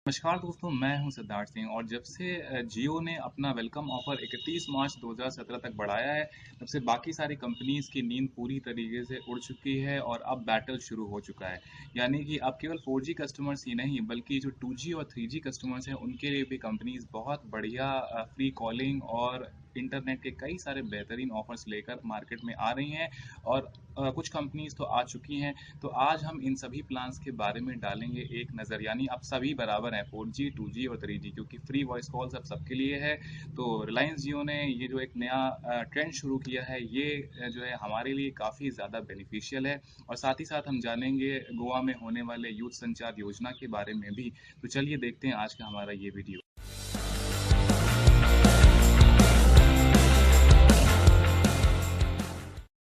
नमस्कार दोस्तों, मैं हूं सिद्धार्थ सिंह और जब से जियो ने अपना वेलकम ऑफर 31 मार्च 2017 तक बढ़ाया है, तब से बाकी सारी कंपनीज की नींद पूरी तरीके से उड़ चुकी है और अब बैटल शुरू हो चुका है। यानी कि अब केवल 4G कस्टमर्स ही नहीं, बल्कि जो 2G और 3G कस्टमर्स हैं, उनके लिए भी कंपनीज बहुत बढ़िया फ्री कॉलिंग और इंटरनेट के कई सारे बेहतरीन ऑफर्स लेकर मार्केट में आ रही हैं। और कुछ कंपनीज तो आ चुकी हैं। तो आज हम इन सभी प्लान्स के बारे में डालेंगे एक नज़र, यानी अब सभी बराबर हैं, 4G 2G और 3G, क्योंकि फ्री वॉइस कॉल्स अब सबके लिए है। तो रिलायंस जियो ने ये जो एक नया ट्रेंड शुरू किया है, ये जो है हमारे लिए काफ़ी ज़्यादा बेनिफिशियल है। और साथ ही साथ हम जानेंगे गोवा में होने वाले यूथ संचार योजना के बारे में भी। तो चलिए देखते हैं आज का हमारा ये वीडियो।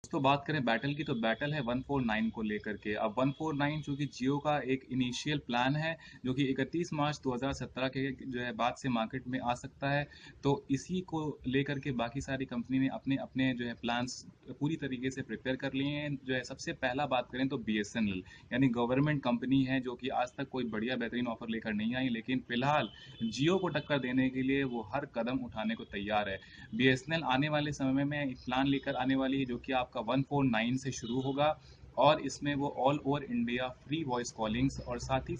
तो बात करें बैटल की, तो बैटल है 149 को लेकर के। अब 149 चूंकि जियो का एक इनिशियल प्लान है, जो कि 31 मार्च 2017 के जो है बाद से मार्केट में आ सकता है। तो इसी को लेकर के बाकी सारी कंपनी ने अपने अपने जो है प्लान्स पूरी तरीके से प्रिपेयर कर लिए हैं। जो है सबसे पहला बात करें तो BSNL, यानी गवर्नमेंट कंपनी है, जो कि आज तक कोई बढ़िया बेहतरीन ऑफर लेकर नहीं आई, लेकिन फिलहाल जियो को टक्कर देने के लिए वो हर कदम उठाने को तैयार है। BSNL आने वाले समय में एक प्लान लेकर आने वाली है, जो कि आपका 149 से शुरू होगा। और इसमें वो all over India free voice callings और साथ ही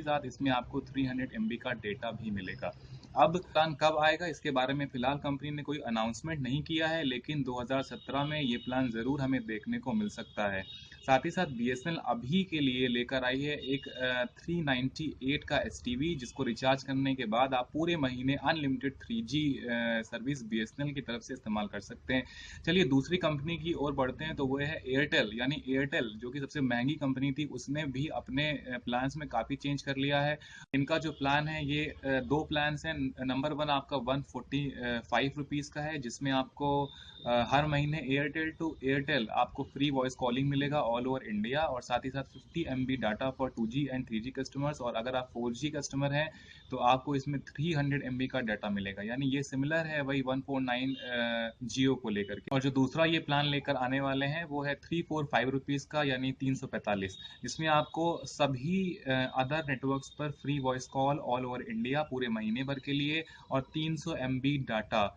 साथ इसमें आपको 300 MB का डेटा भी मिलेगा। अब प्लान कब आएगा, इसके बारे में फिलहाल कंपनी ने कोई अनाउंसमेंट नहीं किया है, लेकिन 2017 में ये प्लान ज़रूर हमें देखने को मिल सकता है। साथ ही साथ BSNL अभी के लिए लेकर आई है एक 398 का STV, जिसको रिचार्ज करने के बाद आप पूरे महीने अनलिमिटेड 3G सर्विस BSNL की तरफ से इस्तेमाल कर सकते हैं। चलिए दूसरी कंपनी की ओर बढ़ते हैं, तो वो है एयरटेल। यानी एयरटेल जो कि सबसे महंगी कंपनी थी, उसने भी अपने प्लान्स में काफ़ी चेंज कर लिया है। इनका जो प्लान है, ये दो प्लान्स हैं। नंबर वन आपका 145 रुपीज़ का है, जिसमें आपको हर महीने एयरटेल टू एयरटेल आपको फ्री वॉइस कॉलिंग मिलेगा ऑल ओवर इंडिया, और साथ ही साथ 50 MB data for 2G and 3G customers. और अगर आप 4G कस्टमर हैं, तो आपको इसमें 300 MB का डाटा मिलेगा। यानी ये सिमिलर है वही 149 जियो को लेकर के। और जो दूसरा ये प्लान लेकर आने वाले हैं, वो है 345 रुपीज़ का, यानी 345, जिसमें आपको सभी अदर नेटवर्क्स पर free voice call all over India पूरे महीने भर के लिए, और 300 MB data.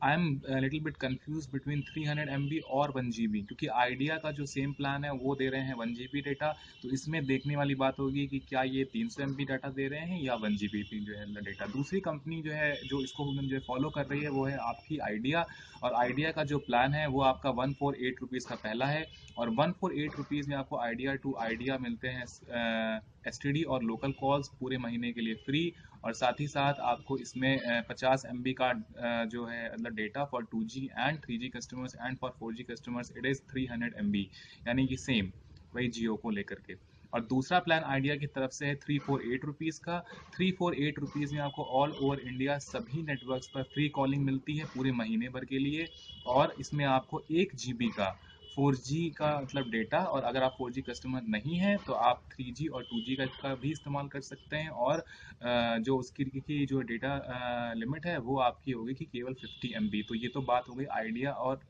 I am little bit confuse between 300 MB और 1 GB, क्योंकि आइडिया का जो सेम प्लान है वो दे रहे हैं 1 GB डेटा। तो इसमें देखने वाली बात होगी कि क्या ये 300 MB डाटा दे रहे हैं या 1 GB जो है डेटा। दूसरी कंपनी जो है जो इसको जो फॉलो कर रही है, वो है आपकी आइडिया। और आइडिया का जो प्लान है वो आपका 148 रुपीज़ का पहला है। और 148 रुपीज़ में आपको आइडिया टू आइडिया मिलते हैं STD और लोकल कॉल्स पूरे महीने के लिए फ्री। और साथ ही साथ आपको इसमें 50 MB का जो है मतलब data for 2G and 3G customers, and for 4G customers it is 300 MB, यानी कि सेम वही जियो को लेकर के। और दूसरा प्लान आइडिया की तरफ से है 348 रुपीज़ का। 348 रुपीज़ में आपको ऑल ओवर इंडिया सभी नेटवर्क्स पर फ्री कॉलिंग मिलती है पूरे महीने भर के लिए। और इसमें आपको 1 GB का 4G का मतलब डेटा, और अगर आप 4G कस्टमर नहीं हैं, तो आप 3G और 2G का भी इस्तेमाल कर सकते हैं। और जो उसकी की जो डेटा लिमिट है, वो आपकी होगी कि केवल 50 MB। तो ये तो बात हो गई आइडिया और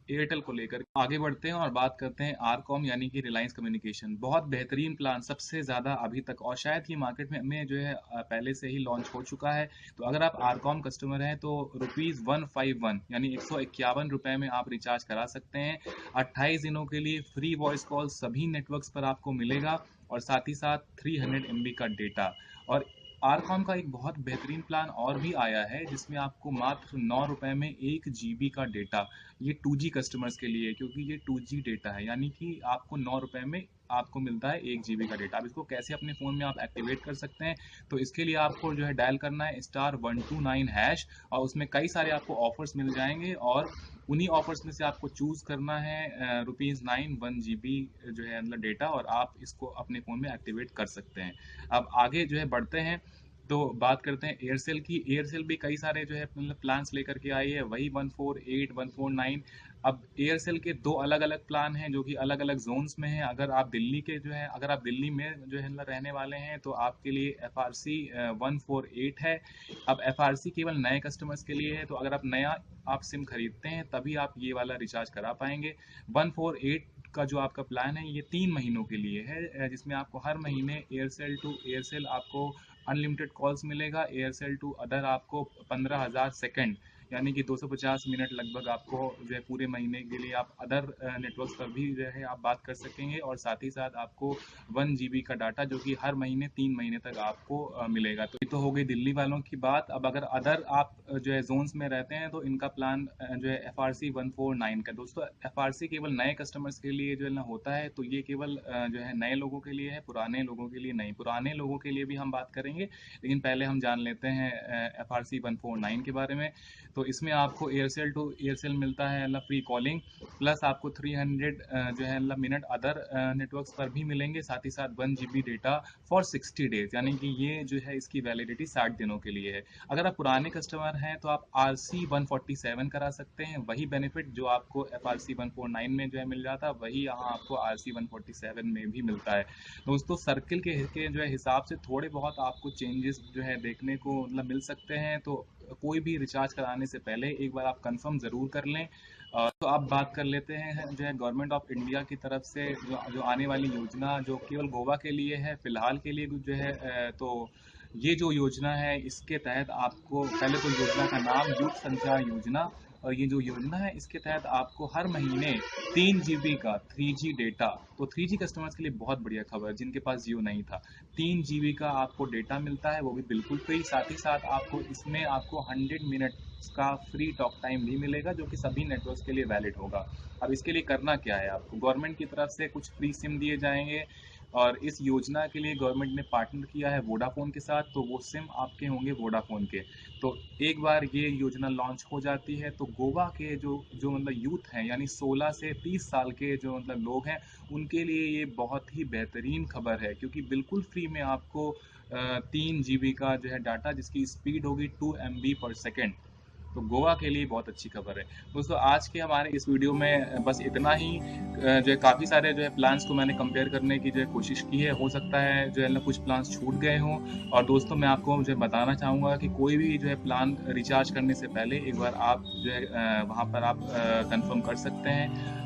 एयरटेल को लेकर। आगे बढ़ते हैं और बात करते हैं आरकॉम, यानी कि रिलायंस कम्युनिकेशन। बहुत बेहतरीन प्लान, सबसे ज़्यादा अभी तक, और शायद ही मार्केट में जो है पहले से ही लॉन्च हो चुका है। तो अगर आप आरकॉम कस्टमर हैं, तो ₹151 यानी 151 रुपये में आप रिचार्ज करा सकते हैं। 28 दिनों के लिए फ्री वॉइस कॉल सभी नेटवर्क्स पर आपको मिलेगा, और साथ ही साथ 300 MB का डेटा। और आरकॉम का एक बहुत बेहतरीन प्लान और भी आया है, जिसमें आपको मात्र 9 रुपये में 1 GB का डेटा। ये 2G कस्टमर्स के लिए है, क्योंकि ये 2G डेटा है, यानी कि आपको 9 रुपये में आपको मिलता है 1 GB का डेटा। अब इसको कैसे अपने फ़ोन में आप एक्टिवेट कर सकते हैं, तो इसके लिए आपको जो है डायल करना है *129#। और उसमें कई सारे आपको ऑफर्स मिल जाएंगे, और उन्हीं ऑफर्स में से आपको चूज़ करना है ₹9 1 GB जो है मतलब डेटा, और आप इसको अपने फ़ोन में एक्टिवेट कर सकते हैं। अब आगे जो है बढ़ते हैं, तो बात करते हैं एयरसेल की। एयरसेल भी कई सारे जो है मतलब प्लान्स लेकर के आई है, वही 148 149। अब एयरसेल के दो अलग अलग प्लान हैं, जो कि अलग अलग जोन्स में हैं। अगर आप दिल्ली में जो है मतलब रहने वाले हैं, तो आपके लिए FRC 148 है। अब FRC केवल नए कस्टमर्स के लिए है, तो अगर आप नया आप सिम खरीदते हैं, तभी आप ये वाला रिचार्ज करा पाएंगे। 148 का जो आपका प्लान है, ये 3 महीनों के लिए है, जिसमें आपको हर महीने एयरसेल टू एयरसेल आपको अनलिमिटेड कॉल्स मिलेगा। एयरसेल टू अदर आपको 15,000 सेकेंड यानी कि 250 मिनट लगभग आपको जो है पूरे महीने के लिए आप अदर नेटवर्क्स पर भी जो है आप बात कर सकेंगे, और साथ ही साथ आपको 1 GB का डाटा जो कि हर महीने 3 महीने तक आपको मिलेगा। तो ये तो हो गई दिल्ली वालों की बात। अब अगर अदर आप जो है जोन्स में रहते हैं तो इनका प्लान जो है FRC 149 का। दोस्तों FRC केवल नए कस्टमर्स के लिए जो है ना होता है, तो ये केवल जो है नए लोगों के लिए है, पुराने लोगों के लिए नहीं। पुराने लोगों के लिए भी हम बात करेंगे, लेकिन पहले हम जान लेते हैं FRC 149 के बारे में। तो इसमें आपको एयरसेल टू एयरसेल मिलता है मतलब फ्री कॉलिंग, प्लस आपको 300 जो है मतलब मिनट अदर नेटवर्क्स पर भी मिलेंगे, साथ ही साथ 1 GB डेटा फॉर 60 डेज, यानी कि ये जो है इसकी वैलिडिटी 60 दिनों के लिए है। अगर आप पुराने कस्टमर हैं तो आप RC 147 करा सकते हैं, वही बेनिफिट जो आपको FRC 149 में जो है मिल जाता है वही यहाँ आपको RC 147 में भी मिलता है। दोस्तों सर्किल के जो है हिसाब से थोड़े बहुत आपको चेंजेस जो है देखने को मतलब मिल सकते हैं, तो कोई भी रिचार्ज कराने से पहले एक बार आप कंफर्म ज़रूर कर लें। तो आप बात कर लेते हैं जो है गवर्नमेंट ऑफ इंडिया की तरफ से जो आने वाली योजना जो केवल गोवा के लिए है फिलहाल के लिए जो है तो ये जो योजना है इसके तहत आपको पहले तो योजना का नाम युग संचार योजना, और ये जो योजना है इसके तहत आपको हर महीने 3 GB का 3G डेटा, तो 3G कस्टमर्स के लिए बहुत बढ़िया खबर जिनके पास जियो नहीं था, 3 GB का आपको डेटा मिलता है, वो भी बिल्कुल फ्री। साथ ही साथ आपको इसमें आपको 100 मिनट का फ्री टॉक टाइम भी मिलेगा जो कि सभी नेटवर्क्स के लिए वैलिड होगा। अब इसके लिए करना क्या है, आपको गवर्नमेंट की तरफ से कुछ फ्री सिम दिए जाएंगे, और इस योजना के लिए गवर्नमेंट ने पार्टनर किया है वोडाफोन के साथ, तो वो सिम आपके होंगे वोडाफोन के। तो एक बार ये योजना लॉन्च हो जाती है तो गोवा के जो जो मतलब यूथ हैं यानी 16 से 30 साल के जो मतलब लोग हैं उनके लिए ये बहुत ही बेहतरीन खबर है, क्योंकि बिल्कुल फ्री में आपको 3 GB का जो है डाटा जिसकी स्पीड होगी 2 MB पर सेकेंड, तो गोवा के लिए बहुत अच्छी खबर है। दोस्तों आज के हमारे इस वीडियो में बस इतना ही। जो है काफ़ी सारे जो है प्लान्स को मैंने कंपेयर करने की जो है कोशिश की है, हो सकता है जो है ना कुछ प्लान्स छूट गए हों। और दोस्तों मैं आपको जो है बताना चाहूँगा कि कोई भी जो है प्लान रिचार्ज करने से पहले एक बार आप जो है वहाँ पर आप कंफर्म कर सकते हैं।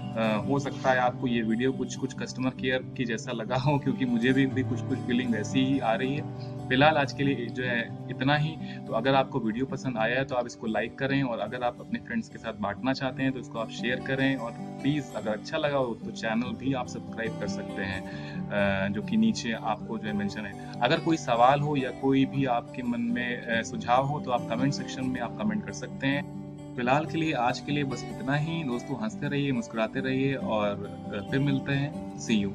हो सकता है आपको ये वीडियो कुछ कुछ कस्टमर केयर की जैसा लगा हो, क्योंकि मुझे भी कुछ कुछ फीलिंग वैसी ही आ रही है। फिलहाल आज के लिए जो है इतना ही। तो अगर आपको वीडियो पसंद आया है तो आप इसको लाइक करें, और अगर आप अपने फ्रेंड्स के साथ बांटना चाहते हैं तो इसको आप शेयर करें, और प्लीज़ अगर अच्छा लगा हो तो चैनल भी आप सब्सक्राइब कर सकते हैं जो कि नीचे आपको जो है मेंशन है। अगर कोई सवाल हो या कोई भी आपके मन में सुझाव हो तो आप कमेंट सेक्शन में आप कमेंट कर सकते हैं। फिलहाल के लिए आज के लिए बस इतना ही। दोस्तों हंसते रहिए, मुस्कुराते रहिए, और फिर मिलते हैं। सी यू।